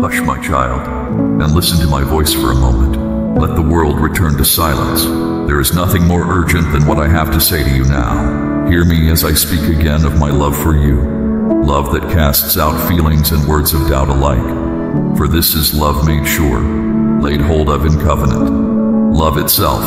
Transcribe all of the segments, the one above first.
Hush, my child, and listen to my voice for a moment. Let the world return to silence. There is nothing more urgent than what I have to say to you now. Hear me as I speak again of my love for you, love that casts out feelings and words of doubt alike. For this is love made sure, laid hold of in covenant. Love itself,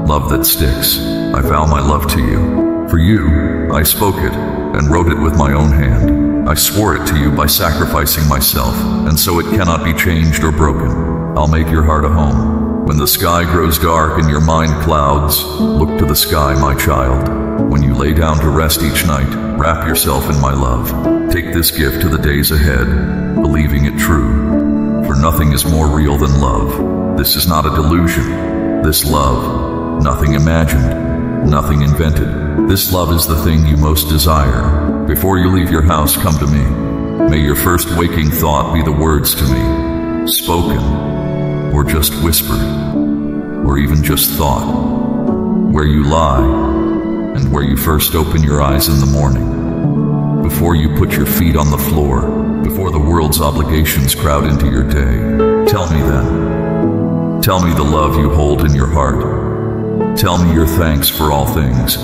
love that sticks. I vow my love to you. For you, I spoke it and wrote it with my own hand. I swore it to you by sacrificing myself, and so it cannot be changed or broken. I'll make your heart a home. When the sky grows dark and your mind clouds, look to the sky, my child. When you lay down to rest each night, wrap yourself in my love. Take this gift to the days ahead, believing it true. For nothing is more real than love. This is not a delusion. This love, nothing imagined, nothing invented. This love is the thing you most desire. Before you leave your house, come to me. May your first waking thought be the words to me, spoken, or just whispered, or even just thought. Where you lie, and where you first open your eyes in the morning. Before you put your feet on the floor, before the world's obligations crowd into your day. Tell me then. Tell me the love you hold in your heart. Tell me your thanks for all things.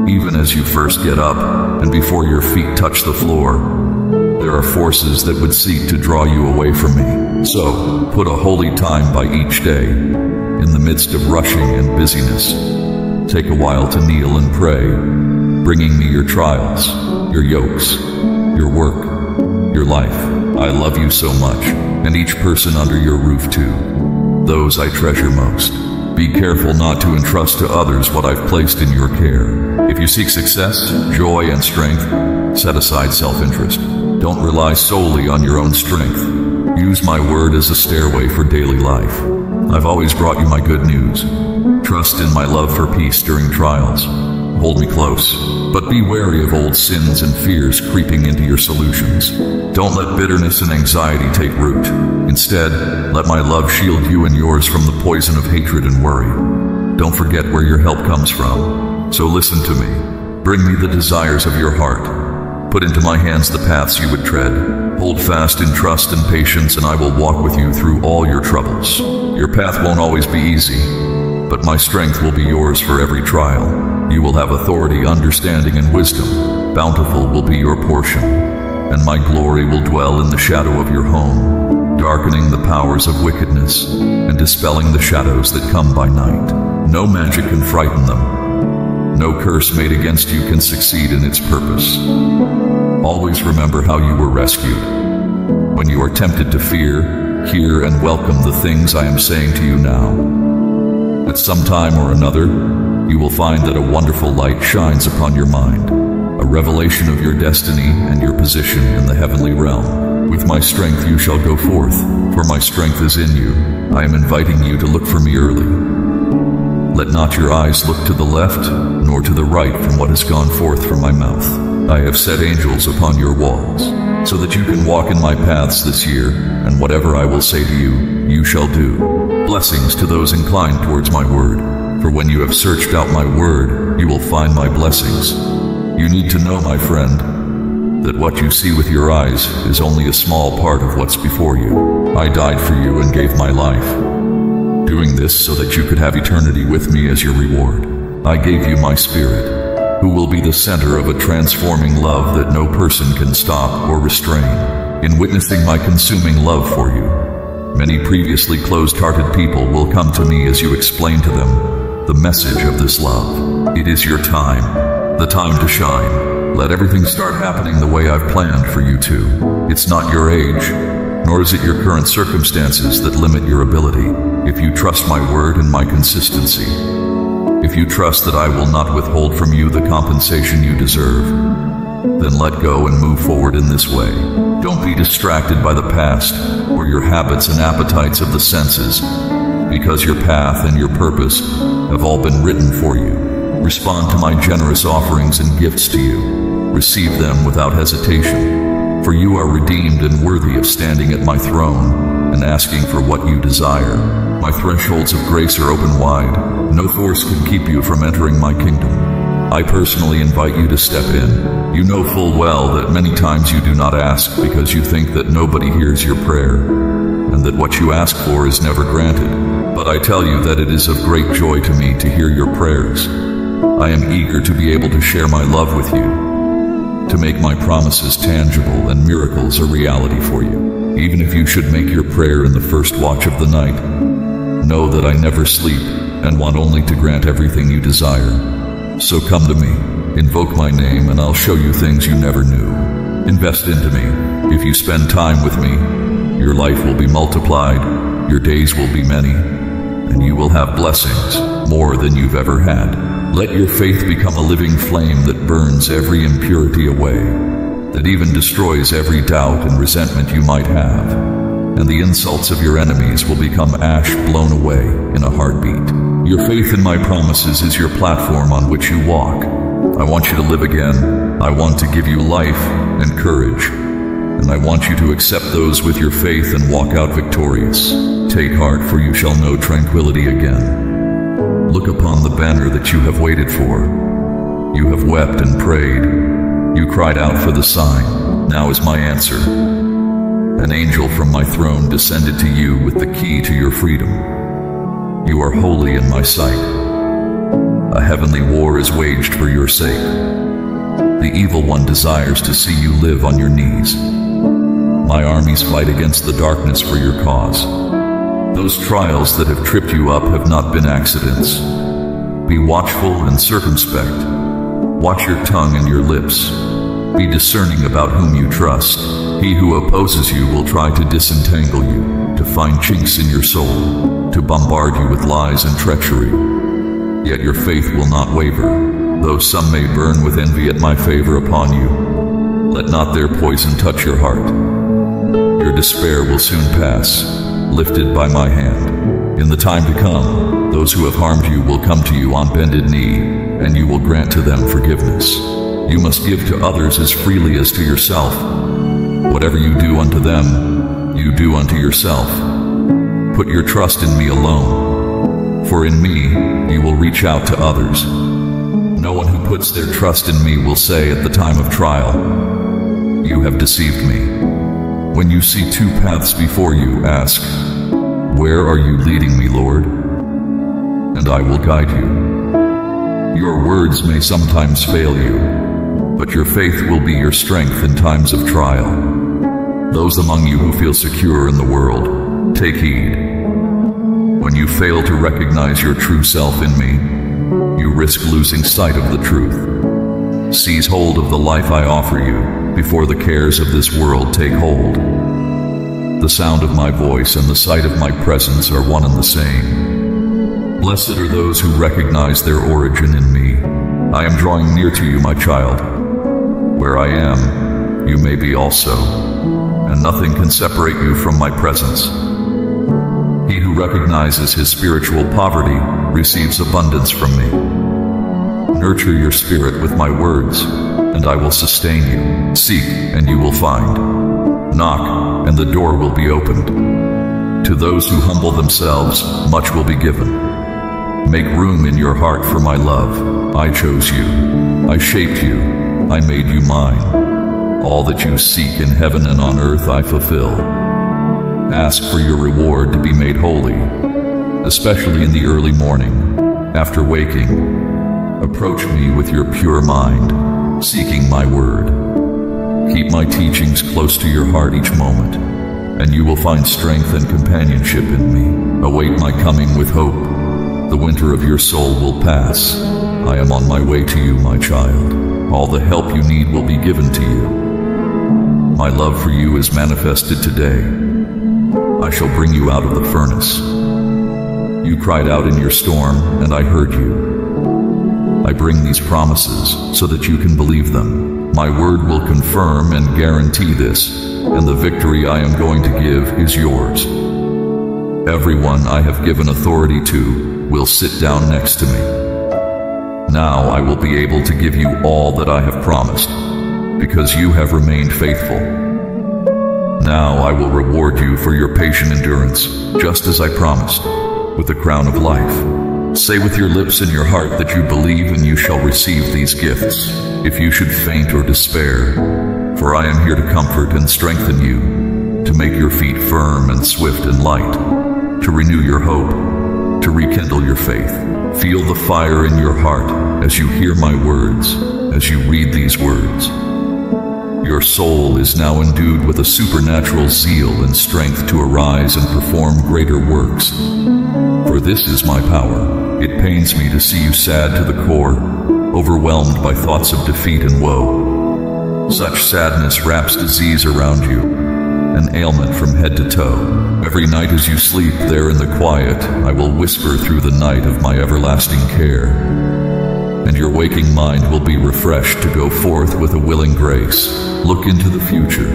Even as you first get up, and before your feet touch the floor, there are forces that would seek to draw you away from me. So, put a holy time by each day. In the midst of rushing and busyness, take a while to kneel and pray, bringing me your trials, your yokes, your work, your life. I love you so much, and each person under your roof too. Those I treasure most. Be careful not to entrust to others what I've placed in your care. If you seek success, joy, and strength, set aside self-interest. Don't rely solely on your own strength. Use my word as a stairway for daily life. I've always brought you my good news. Trust in my love for peace during trials. Hold me close, but be wary of old sins and fears creeping into your solutions. Don't let bitterness and anxiety take root. Instead, let my love shield you and yours from the poison of hatred and worry. Don't forget where your help comes from. So listen to me. Bring me the desires of your heart. Put into my hands the paths you would tread. Hold fast in trust and patience, and I will walk with you through all your troubles. Your path won't always be easy, but my strength will be yours for every trial. You will have authority, understanding, and wisdom. Bountiful will be your portion, and my glory will dwell in the shadow of your home, darkening the powers of wickedness and dispelling the shadows that come by night. No magic can frighten them. No curse made against you can succeed in its purpose. Always remember how you were rescued. When you are tempted to fear, hear and welcome the things I am saying to you now. At some time or another, you will find that a wonderful light shines upon your mind, a revelation of your destiny and your position in the heavenly realm. With my strength you shall go forth, for my strength is in you. I am inviting you to look for me early. Let not your eyes look to the left, nor to the right from what has gone forth from my mouth. I have set angels upon your walls, so that you can walk in my paths this year, and whatever I will say to you, you shall do. Blessings to those inclined towards my word, for when you have searched out my word, you will find my blessings. You need to know, my friend, that what you see with your eyes is only a small part of what's before you. I died for you and gave my life, doing this so that you could have eternity with me as your reward. I gave you my spirit, who will be the center of a transforming love that no person can stop or restrain. In witnessing my consuming love for you, many previously closed-hearted people will come to me as you explain to them the message of this love. It is your time, the time to shine. Let everything start happening the way I've planned for you to. It's not your age, nor is it your current circumstances that limit your ability. If you trust my word and my consistency, if you trust that I will not withhold from you the compensation you deserve, then let go and move forward in this way. Don't be distracted by the past or your habits and appetites of the senses, because your path and your purpose have all been written for you. Respond to my generous offerings and gifts to you. Receive them without hesitation, for you are redeemed and worthy of standing at my throne and asking for what you desire. My thresholds of grace are open wide. No force can keep you from entering my kingdom. I personally invite you to step in. You know full well that many times you do not ask because you think that nobody hears your prayer, and that what you ask for is never granted. But I tell you that it is of great joy to me to hear your prayers. I am eager to be able to share my love with you, to make my promises tangible and miracles a reality for you. Even if you should make your prayer in the first watch of the night, know that I never sleep and want only to grant everything you desire. So come to me, invoke my name, and I'll show you things you never knew. Invest into me. If you spend time with me, your life will be multiplied, your days will be many, and you will have blessings, more than you've ever had. Let your faith become a living flame that burns every impurity away, that even destroys every doubt and resentment you might have, and the insults of your enemies will become ash blown away in a heartbeat. Your faith in my promises is your platform on which you walk. I want you to live again. I want to give you life and courage, and I want you to accept those with your faith and walk out victorious. Take heart, for you shall know tranquility again. Look upon the banner that you have waited for. You have wept and prayed. You cried out for the sign. Now is my answer. An angel from my throne descended to you with the key to your freedom. You are holy in my sight. A heavenly war is waged for your sake. The evil one desires to see you live on your knees. My armies fight against the darkness for your cause. Those trials that have tripped you up have not been accidents. Be watchful and circumspect. Watch your tongue and your lips. Be discerning about whom you trust. He who opposes you will try to disentangle you, to find chinks in your soul, to bombard you with lies and treachery. Yet your faith will not waver, though some may burn with envy at my favor upon you. Let not their poison touch your heart. Your despair will soon pass, lifted by my hand. In the time to come, those who have harmed you will come to you on bended knee, and you will grant to them forgiveness. You must give to others as freely as to yourself. Whatever you do unto them, you do unto yourself. Put your trust in me alone, for in me you will reach out to others. No one who puts their trust in me will say at the time of trial, "You have deceived me." When you see two paths before you, ask, "Where are you leading me, Lord?" And I will guide you. Your words may sometimes fail you, but your faith will be your strength in times of trial. Those among you who feel secure in the world, take heed. When you fail to recognize your true self in me, you risk losing sight of the truth. Seize hold of the life I offer you before the cares of this world take hold. The sound of my voice and the sight of my presence are one and the same. Blessed are those who recognize their origin in me. I am drawing near to you, my child. Where I am, you may be also, and nothing can separate you from my presence. He who recognizes his spiritual poverty receives abundance from me. Nurture your spirit with my words, and I will sustain you. Seek, and you will find. Knock, and the door will be opened. To those who humble themselves, much will be given. Make room in your heart for my love. I chose you. I shaped you. I made you mine. All that you seek in heaven and on earth I fulfill. Ask for your reward to be made holy, especially in the early morning, after waking. Approach me with your pure mind, seeking my word. Keep my teachings close to your heart each moment, and you will find strength and companionship in me. Await my coming with hope. The winter of your soul will pass. I am on my way to you, my child. All the help you need will be given to you. My love for you is manifested today. I shall bring you out of the furnace. You cried out in your storm, and I heard you. I bring these promises so that you can believe them. My word will confirm and guarantee this, and the victory I am going to give is yours. Everyone I have given authority to will sit down next to me. Now I will be able to give you all that I have promised, because you have remained faithful. Now I will reward you for your patient endurance, just as I promised, with the crown of life. Say with your lips and your heart that you believe, and you shall receive these gifts, if you should faint or despair. For I am here to comfort and strengthen you, to make your feet firm and swift and light, to renew your hope, to rekindle your faith. Feel the fire in your heart as you hear my words, as you read these words. Your soul is now endued with a supernatural zeal and strength to arise and perform greater works. For this is my power. It pains me to see you sad to the core, overwhelmed by thoughts of defeat and woe. Such sadness wraps disease around you, an ailment from head to toe. Every night as you sleep there in the quiet, I will whisper through the night of my everlasting care. And your waking mind will be refreshed to go forth with a willing grace. Look into the future,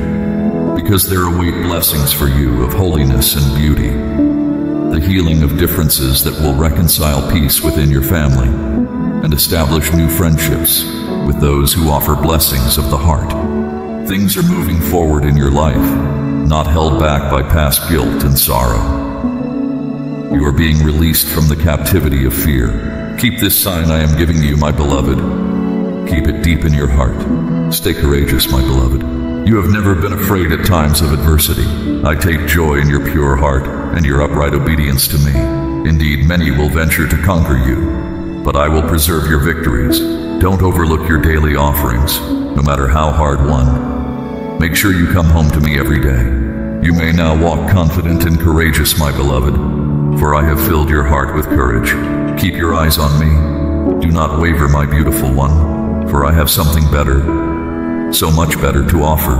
because there await blessings for you of holiness and beauty, the healing of differences that will reconcile peace within your family, and establish new friendships with those who offer blessings of the heart. Things are moving forward in your life, not held back by past guilt and sorrow. You are being released from the captivity of fear. Keep this sign I am giving you, my beloved. Keep it deep in your heart. Stay courageous, my beloved. You have never been afraid at times of adversity. I take joy in your pure heart and your upright obedience to me. Indeed, many will venture to conquer you, but I will preserve your victories. Don't overlook your daily offerings, no matter how hard won. Make sure you come home to me every day. You may now walk confident and courageous, my beloved, for I have filled your heart with courage. Keep your eyes on me. Do not waver, my beautiful one, for I have something better, so much better to offer.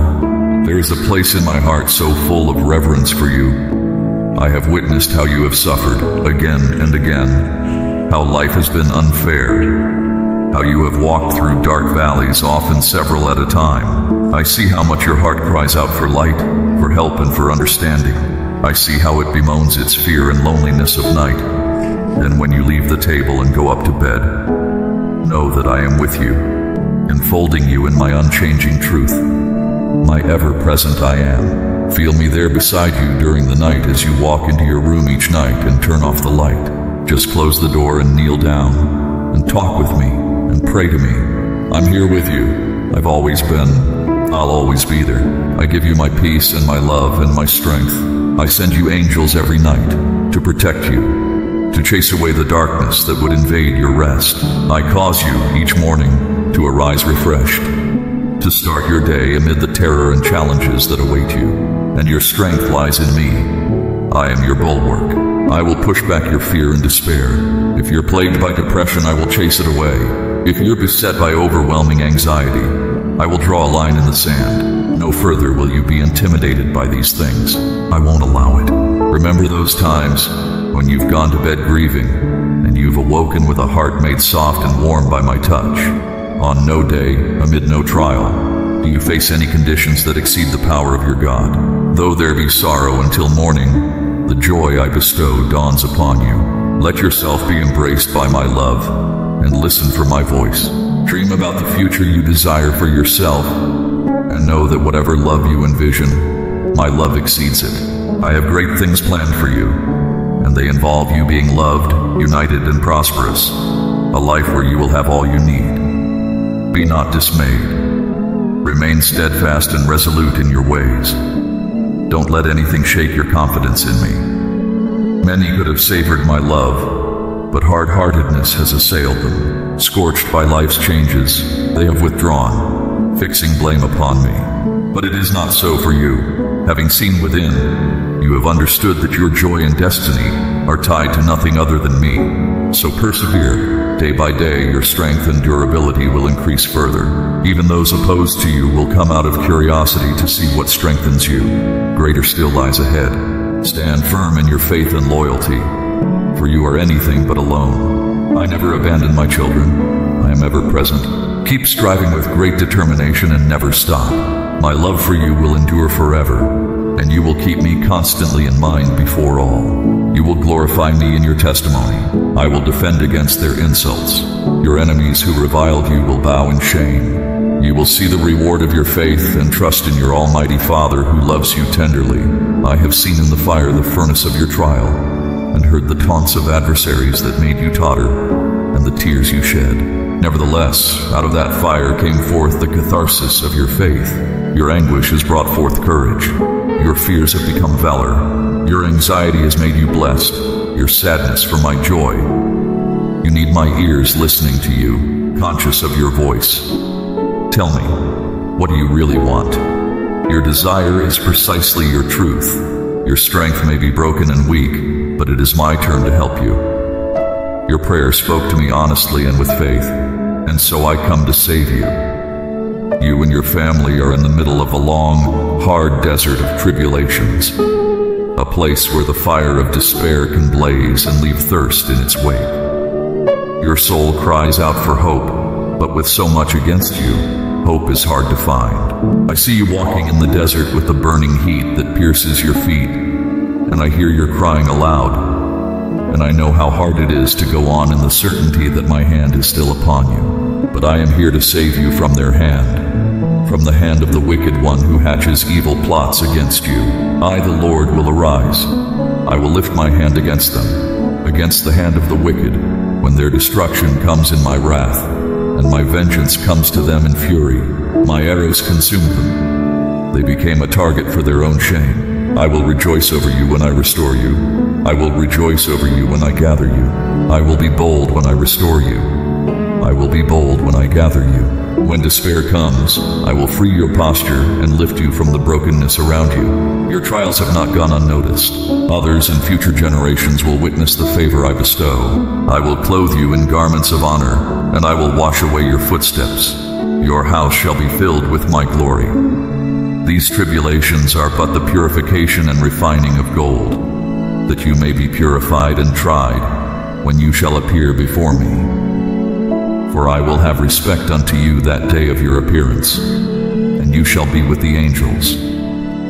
There is a place in my heart so full of reverence for you. I have witnessed how you have suffered again and again, how life has been unfair, how you have walked through dark valleys, often several at a time. I see how much your heart cries out for light, for help, and for understanding. I see how it bemoans its fear and loneliness of night. Then when you leave the table and go up to bed, know that I am with you, enfolding you in my unchanging truth, my ever-present I am. Feel me there beside you during the night as you walk into your room each night and turn off the light. Just close the door and kneel down and talk with me and pray to me. I'm here with you. I've always been. I'll always be there. I give you my peace and my love and my strength. I send you angels every night to protect you, to chase away the darkness that would invade your rest. I cause you each morning to arise refreshed, to start your day amid the terror and challenges that await you, and your strength lies in me. I am your bulwark. I will push back your fear and despair. If you're plagued by depression, I will chase it away. If you're beset by overwhelming anxiety, I will draw a line in the sand. No further will you be intimidated by these things. I won't allow it. Remember those times when you've gone to bed grieving, and you've awoken with a heart made soft and warm by my touch. On no day, amid no trial, do you face any conditions that exceed the power of your God. Though there be sorrow until morning, the joy I bestow dawns upon you. Let yourself be embraced by my love, and listen for my voice. Dream about the future you desire for yourself, and know that whatever love you envision, my love exceeds it. I have great things planned for you, and they involve you being loved, united, and prosperous, a life where you will have all you need. Be not dismayed. Remain steadfast and resolute in your ways. Don't let anything shake your confidence in me. Many could have savored my love, but hard-heartedness has assailed them. Scorched by life's changes, they have withdrawn, fixing blame upon me. But it is not so for you. Having seen within, you have understood that your joy and destiny are tied to nothing other than me. So persevere. Day by day, your strength and durability will increase further. Even those opposed to you will come out of curiosity to see what strengthens you. Greater still lies ahead. Stand firm in your faith and loyalty, for you are anything but alone. I never abandon my children. I am ever present. Keep striving with great determination and never stop. My love for you will endure forever, and you will keep me constantly in mind before all. You will glorify me in your testimony. I will defend against their insults. Your enemies who reviled you will bow in shame. You will see the reward of your faith and trust in your Almighty Father who loves you tenderly. I have seen in the fire the furnace of your trial, and heard the taunts of adversaries that made you totter, and the tears you shed. Nevertheless, out of that fire came forth the catharsis of your faith. Your anguish has brought forth courage. Your fears have become valor. Your anxiety has made you blessed. Your sadness for my joy. You need my ears listening to you, conscious of your voice. Tell me, what do you really want? Your desire is precisely your truth. Your strength may be broken and weak, but it is my turn to help you. Your prayer spoke to me honestly and with faith, and so I come to save you. You and your family are in the middle of a long, hard desert of tribulations, a place where the fire of despair can blaze and leave thirst in its wake. Your soul cries out for hope, but with so much against you, hope is hard to find. I see you walking in the desert with the burning heat that pierces your feet, and I hear your crying aloud. And I know how hard it is to go on in the certainty that my hand is still upon you. But I am here to save you from their hand, from the hand of the wicked one who hatches evil plots against you. I, the Lord, will arise. I will lift my hand against them, against the hand of the wicked, when their destruction comes in my wrath, and my vengeance comes to them in fury. My arrows consumed them. They became a target for their own shame. I will rejoice over you when I restore you. I will rejoice over you when I gather you. I will be bold when I restore you. I will be bold when I gather you. When despair comes, I will free your posture and lift you from the brokenness around you. Your trials have not gone unnoticed. Others and future generations will witness the favor I bestow. I will clothe you in garments of honor, and I will wash away your footsteps. Your house shall be filled with my glory. These tribulations are but the purification and refining of gold, that you may be purified and tried when you shall appear before me. For I will have respect unto you that day of your appearance, and you shall be with the angels.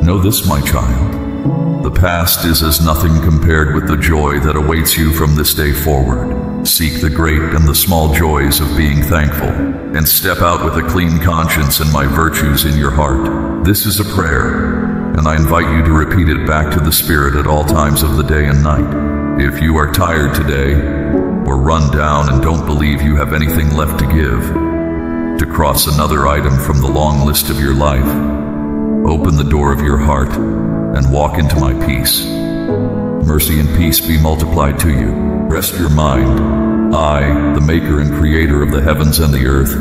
Know this, my child, the past is as nothing compared with the joy that awaits you from this day forward. Seek the great and the small joys of being thankful, and step out with a clean conscience and my virtues in your heart. This is a prayer, and I invite you to repeat it back to the Spirit at all times of the day and night. If you are tired today, or run down and don't believe you have anything left to give, to cross another item from the long list of your life, open the door of your heart and walk into my peace. Mercy and peace be multiplied to you. Rest your mind. I, the maker and creator of the heavens and the earth,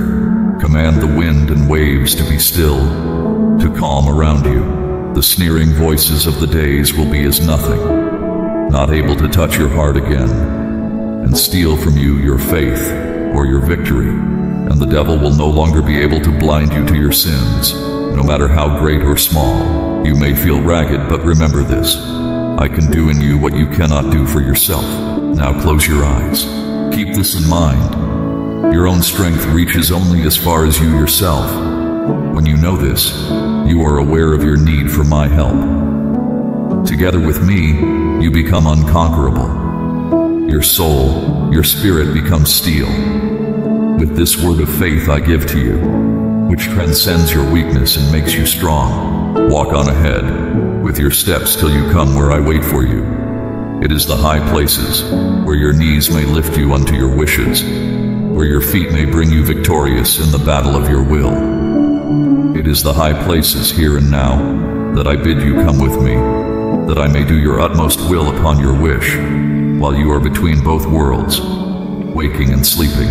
command the wind and waves to be still, to calm around you. The sneering voices of the days will be as nothing, not able to touch your heart again, and steal from you your faith or your victory, and the devil will no longer be able to blind you to your sins, no matter how great or small. You may feel ragged, but remember this: I can do in you what you cannot do for yourself. Now close your eyes. Keep this in mind. Your own strength reaches only as far as you yourself. When you know this, you are aware of your need for my help. Together with me, you become unconquerable. Your soul, your spirit becomes steel. With this word of faith I give to you, which transcends your weakness and makes you strong, walk on ahead with your steps till you come where I wait for you. It is the high places where your knees may lift you unto your wishes, where your feet may bring you victorious in the battle of your will. It is the high places here and now that I bid you come with me, that I may do your utmost will upon your wish, while you are between both worlds, waking and sleeping,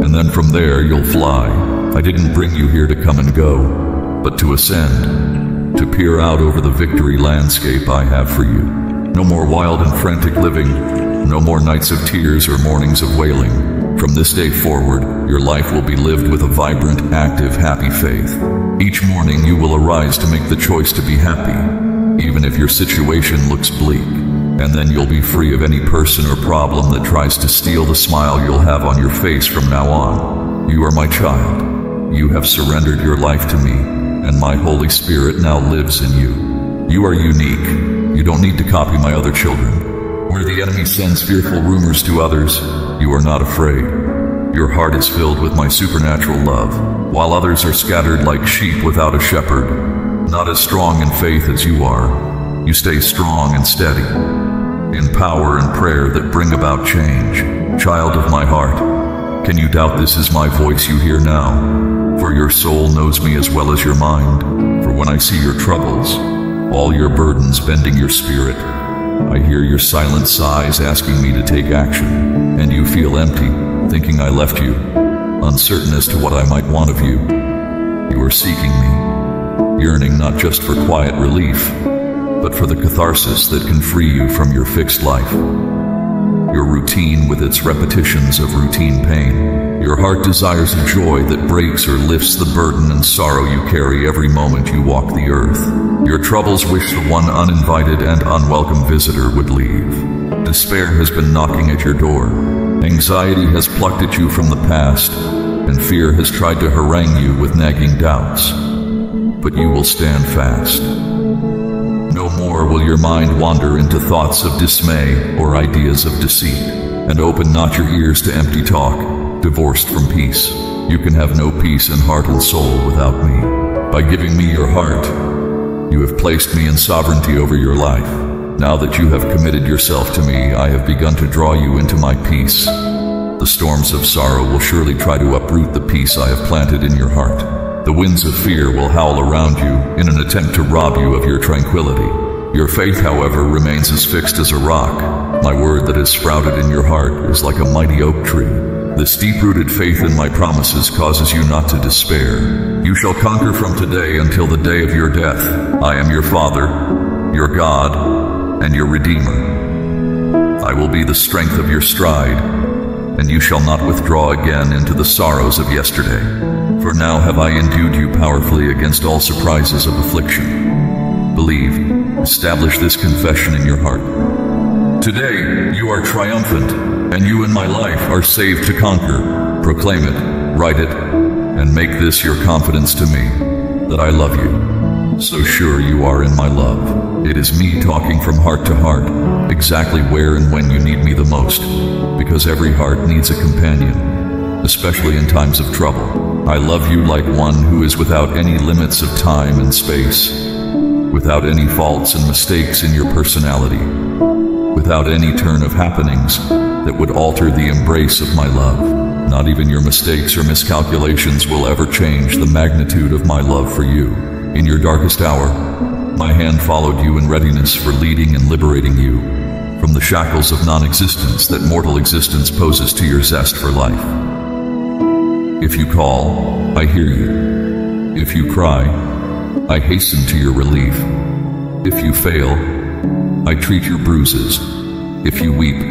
and then from there you'll fly. I didn't bring you here to come and go, but to ascend, to peer out over the victory landscape I have for you. No more wild and frantic living, no more nights of tears or mornings of wailing. From this day forward, your life will be lived with a vibrant, active, happy faith. Each morning you will arise to make the choice to be happy, even if your situation looks bleak. And then you'll be free of any person or problem that tries to steal the smile you'll have on your face from now on. You are my child. You have surrendered your life to me, and my Holy Spirit now lives in you. You are unique. You don't need to copy my other children. Where the enemy sends fearful rumors to others, you are not afraid. Your heart is filled with my supernatural love, while others are scattered like sheep without a shepherd, not as strong in faith as you are. You stay strong and steady. in power and prayer that bring about change. Child of my heart, can you doubt this is my voice you hear now? For your soul knows me as well as your mind. For when I see your troubles, all your burdens bending your spirit, I hear your silent sighs asking me to take action, and you feel empty, thinking I left you, uncertain as to what I might want of you. You are seeking me, yearning not just for quiet relief, but for the catharsis that can free you from your fixed life. Your routine with its repetitions of routine pain. Your heart desires a joy that breaks or lifts the burden and sorrow you carry every moment you walk the earth. Your troubles wish the one uninvited and unwelcome visitor would leave. Despair has been knocking at your door. Anxiety has plucked at you from the past, and fear has tried to harangue you with nagging doubts. But you will stand fast. No more will your mind wander into thoughts of dismay or ideas of deceit, and open not your ears to empty talk, divorced from peace. You can have no peace in heart and soul without me. By giving me your heart, you have placed me in sovereignty over your life. Now that you have committed yourself to me, I have begun to draw you into my peace. The storms of sorrow will surely try to uproot the peace I have planted in your heart. The winds of fear will howl around you in an attempt to rob you of your tranquility. Your faith, however, remains as fixed as a rock. My word that has sprouted in your heart is like a mighty oak tree. This deep-rooted faith in my promises causes you not to despair. You shall conquer from today until the day of your death. I am your Father, your God, and your Redeemer. I will be the strength of your stride, and you shall not withdraw again into the sorrows of yesterday. For now have I endued you powerfully against all surprises of affliction. Believe, establish this confession in your heart. Today you are triumphant, and you in my life are saved to conquer. Proclaim it, write it, and make this your confidence to me, that I love you. So sure you are in my love. It is me talking from heart to heart, exactly where and when you need me the most, because every heart needs a companion, especially in times of trouble. I love you like one who is without any limits of time and space, without any faults and mistakes in your personality, without any turn of happenings that would alter the embrace of my love. Not even your mistakes or miscalculations will ever change the magnitude of my love for you. In your darkest hour, my hand followed you in readiness for leading and liberating you from the shackles of non-existence that mortal existence poses to your zest for life. If you call, I hear you. If you cry, I hasten to your relief. If you fail, I treat your bruises. If you weep,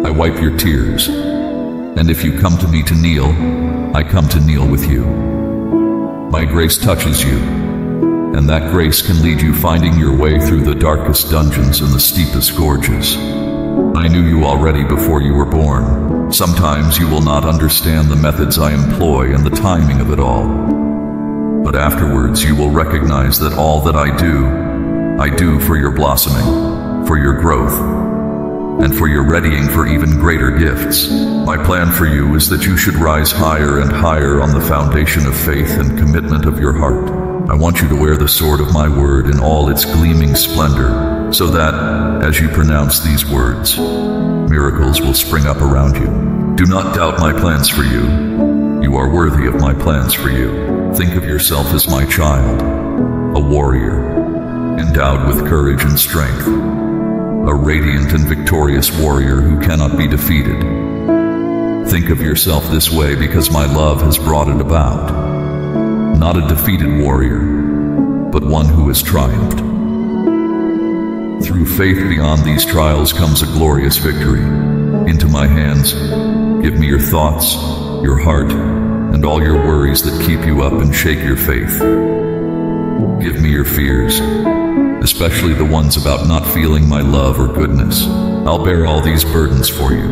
I wipe your tears. And if you come to me to kneel, I come to kneel with you. My grace touches you, and that grace can lead you finding your way through the darkest dungeons and the steepest gorges. I knew you already before you were born. Sometimes you will not understand the methods I employ and the timing of it all. But afterwards you will recognize that all that I do for your blossoming, for your growth, and for your readying for even greater gifts. My plan for you is that you should rise higher and higher on the foundation of faith and commitment of your heart. I want you to wear the sword of my word in all its gleaming splendor, so that, as you pronounce these words, miracles will spring up around you. Do not doubt my plans for you. You are worthy of my plans for you. Think of yourself as my child, a warrior, endowed with courage and strength, a radiant and victorious warrior who cannot be defeated. Think of yourself this way because my love has brought it about. Not a defeated warrior, but one who has triumphed. Through faith beyond these trials comes a glorious victory. Into my hands, give me your thoughts, your heart, and all your worries that keep you up and shake your faith. Give me your fears, especially the ones about not feeling my love or goodness. I'll bear all these burdens for you.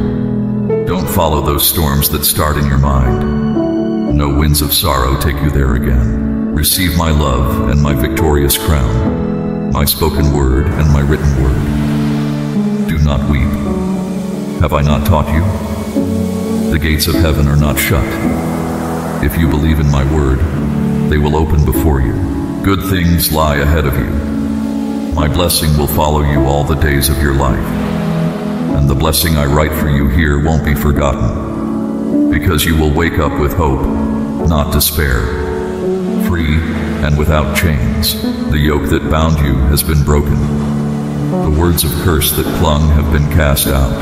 Don't follow those storms that start in your mind. No winds of sorrow take you there again. Receive my love and my victorious crown, my spoken word and my written word. Do not weep. Have I not taught you? The gates of heaven are not shut. If you believe in my word, they will open before you. Good things lie ahead of you. My blessing will follow you all the days of your life. and the blessing I write for you here won't be forgotten, because you will wake up with hope, not despair, free and without chains. The yoke that bound you has been broken. The words of curse that clung have been cast out.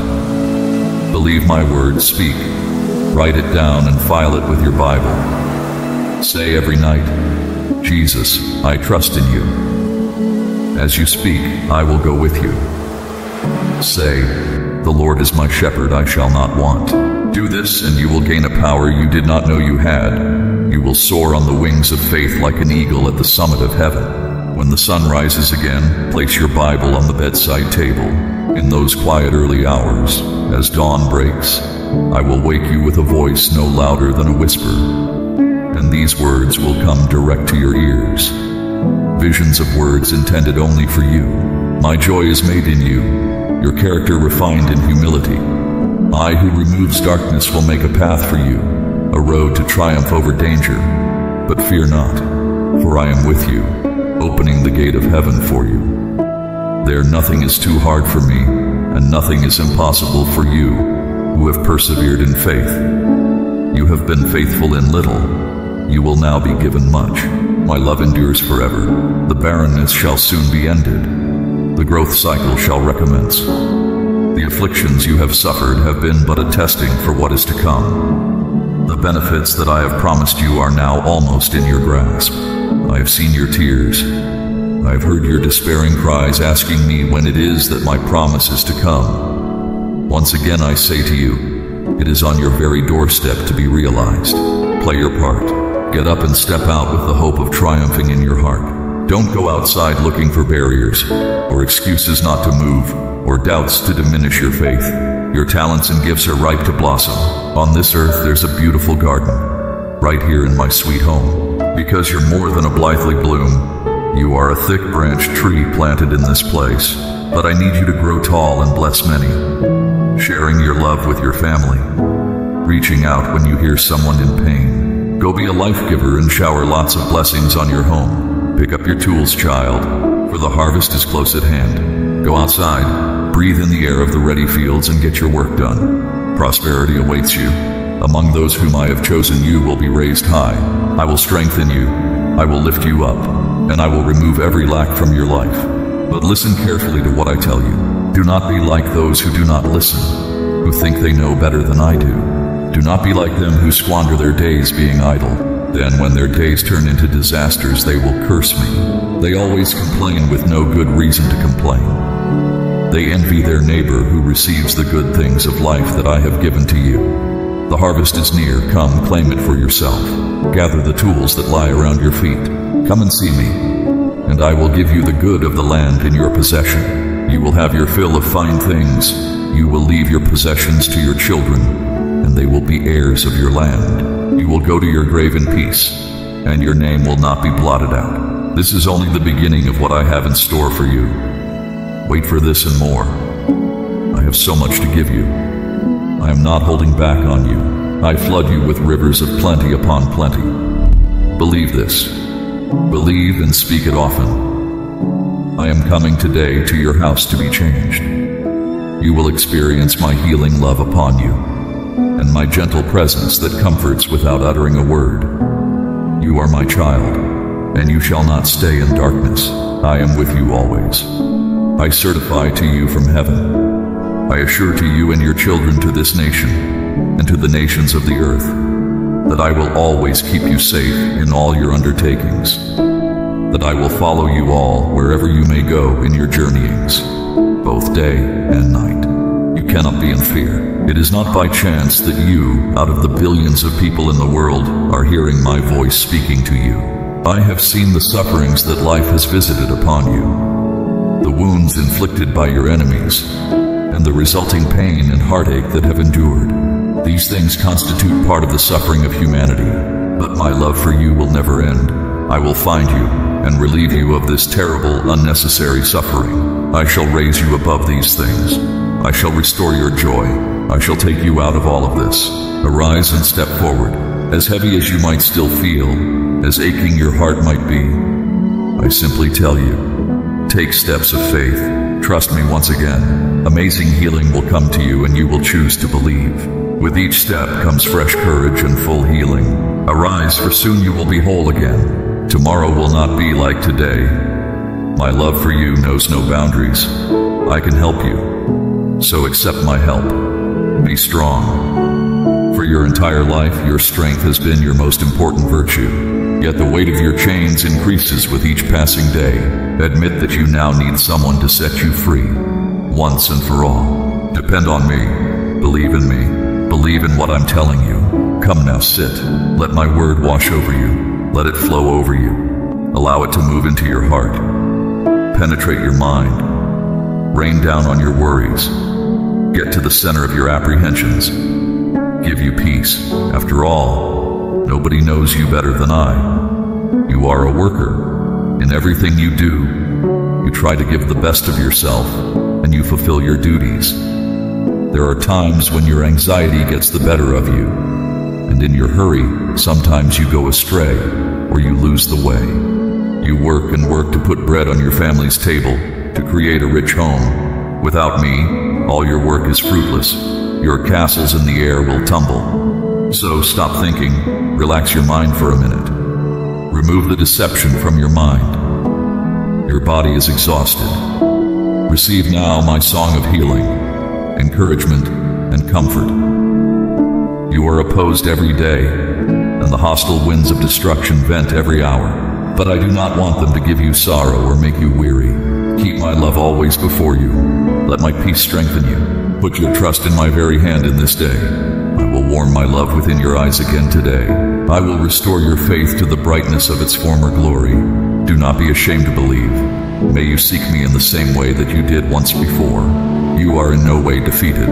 Believe my word, speak, write it down and file it with your Bible. Say every night, Jesus, I trust in you. As you speak, I will go with you. Say, the Lord is my shepherd, I shall not want. Do this and you will gain a power you did not know you had. You will soar on the wings of faith like an eagle at the summit of heaven. When the sun rises again, place your Bible on the bedside table. In those quiet early hours, as dawn breaks, I will wake you with a voice no louder than a whisper, and these words will come direct to your ears. Visions of words intended only for you. My joy is made in you, your character refined in humility. I who removes darkness will make a path for you, a road to triumph over danger. But fear not, for I am with you, opening the gate of heaven for you. There nothing is too hard for me, and nothing is impossible for you, who have persevered in faith. You have been faithful in little, you will now be given much. My love endures forever. The barrenness shall soon be ended. The growth cycle shall recommence. The afflictions you have suffered have been but a testing for what is to come. The benefits that I have promised you are now almost in your grasp. I have seen your tears. I have heard your despairing cries asking me when it is that my promise is to come. Once again I say to you, it is on your very doorstep to be realized. Play your part. Get up and step out with the hope of triumphing in your heart. Don't go outside looking for barriers, or excuses not to move, or doubts to diminish your faith. Your talents and gifts are ripe to blossom. On this earth there's a beautiful garden, right here in my sweet home. Because you're more than a blithely bloom, you are a thick-branched tree planted in this place. But I need you to grow tall and bless many, sharing your love with your family, reaching out when you hear someone in pain. Go be a life giver and shower lots of blessings on your home. Pick up your tools, child, for the harvest is close at hand. Go outside, breathe in the air of the ready fields and get your work done. Prosperity awaits you. Among those whom I have chosen, you will be raised high. I will strengthen you, I will lift you up, and I will remove every lack from your life. But listen carefully to what I tell you. Do not be like those who do not listen, who think they know better than I do. Do not be like them who squander their days being idle. Then when their days turn into disasters, they will curse me. They always complain with no good reason to complain. They envy their neighbor who receives the good things of life that I have given to you. The harvest is near, come claim it for yourself. Gather the tools that lie around your feet. Come and see me, and I will give you the good of the land in your possession. You will have your fill of fine things. You will leave your possessions to your children, and they will be heirs of your land. You will go to your grave in peace, and your name will not be blotted out. This is only the beginning of what I have in store for you. Wait for this and more. I have so much to give you. I am not holding back on you. I flood you with rivers of plenty upon plenty. Believe this. Believe and speak it often. I am coming today to your house to be changed. You will experience my healing love upon you, and my gentle presence that comforts without uttering a word. You are my child, and you shall not stay in darkness. I am with you always. I certify to you from heaven. I assure to you and your children, to this nation, and to the nations of the earth, that I will always keep you safe in all your undertakings, that I will follow you all wherever you may go in your journeyings, both day and night. You cannot be in fear. It is not by chance that you, out of the billions of people in the world, are hearing my voice speaking to you. I have seen the sufferings that life has visited upon you, the wounds inflicted by your enemies, and the resulting pain and heartache that have endured. These things constitute part of the suffering of humanity, but my love for you will never end. I will find you and relieve you of this terrible, unnecessary suffering. I shall raise you above these things. I shall restore your joy. I shall take you out of all of this. Arise and step forward. As heavy as you might still feel, as aching your heart might be, I simply tell you, take steps of faith. Trust me once again. Amazing healing will come to you and you will choose to believe. With each step comes fresh courage and full healing. Arise, for soon you will be whole again. Tomorrow will not be like today. My love for you knows no boundaries. I can help you, so accept my help. Be strong. For your entire life, your strength has been your most important virtue. Yet the weight of your chains increases with each passing day. Admit that you now need someone to set you free, once and for all. Depend on me. Believe in me. Believe in what I'm telling you. Come now, sit. Let my word wash over you. Let it flow over you. Allow it to move into your heart. Penetrate your mind. Rain down on your worries. Get to the center of your apprehensions. Give you peace. After all, nobody knows you better than I. You are a worker. In everything you do, you try to give the best of yourself, and you fulfill your duties. There are times when your anxiety gets the better of you, and in your hurry, sometimes you go astray, or you lose the way. You work and work to put bread on your family's table, to create a rich home. Without me, all your work is fruitless. Your castles in the air will tumble. So stop thinking, relax your mind for a minute. Remove the deception from your mind. Your body is exhausted. Receive now my song of healing, encouragement, and comfort. You are opposed every day, and the hostile winds of destruction vent every hour. But I do not want them to give you sorrow or make you weary. Keep my love always before you. Let my peace strengthen you. Put your trust in my very hand in this day. I will warm my love within your eyes again today. I will restore your faith to the brightness of its former glory. Do not be ashamed to believe. May you seek me in the same way that you did once before. You are in no way defeated.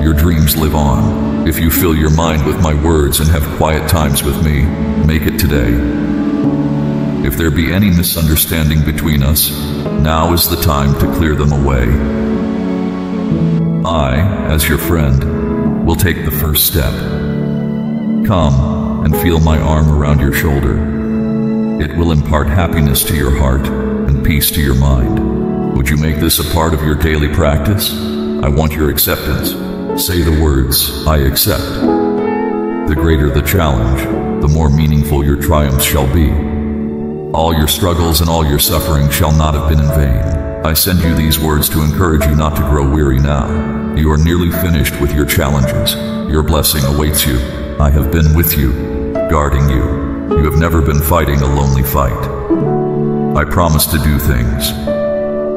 Your dreams live on. If you fill your mind with my words and have quiet times with me, make it today. If there be any misunderstanding between us, now is the time to clear them away. I, as your friend, will take the first step. Come and feel my arm around your shoulder. It will impart happiness to your heart and peace to your mind. Would you make this a part of your daily practice? I want your acceptance. Say the words, I accept. The greater the challenge, the more meaningful your triumphs shall be. All your struggles and all your suffering shall not have been in vain. I send you these words to encourage you not to grow weary now. You are nearly finished with your challenges. Your blessing awaits you. I have been with you, guarding you. You have never been fighting a lonely fight. I promise to do things,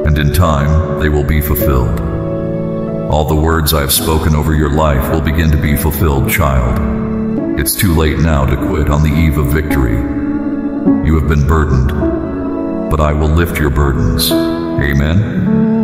and in time they will be fulfilled. All the words I have spoken over your life will begin to be fulfilled, child. It's too late now to quit on the eve of victory. You have been burdened, but I will lift your burdens. Amen.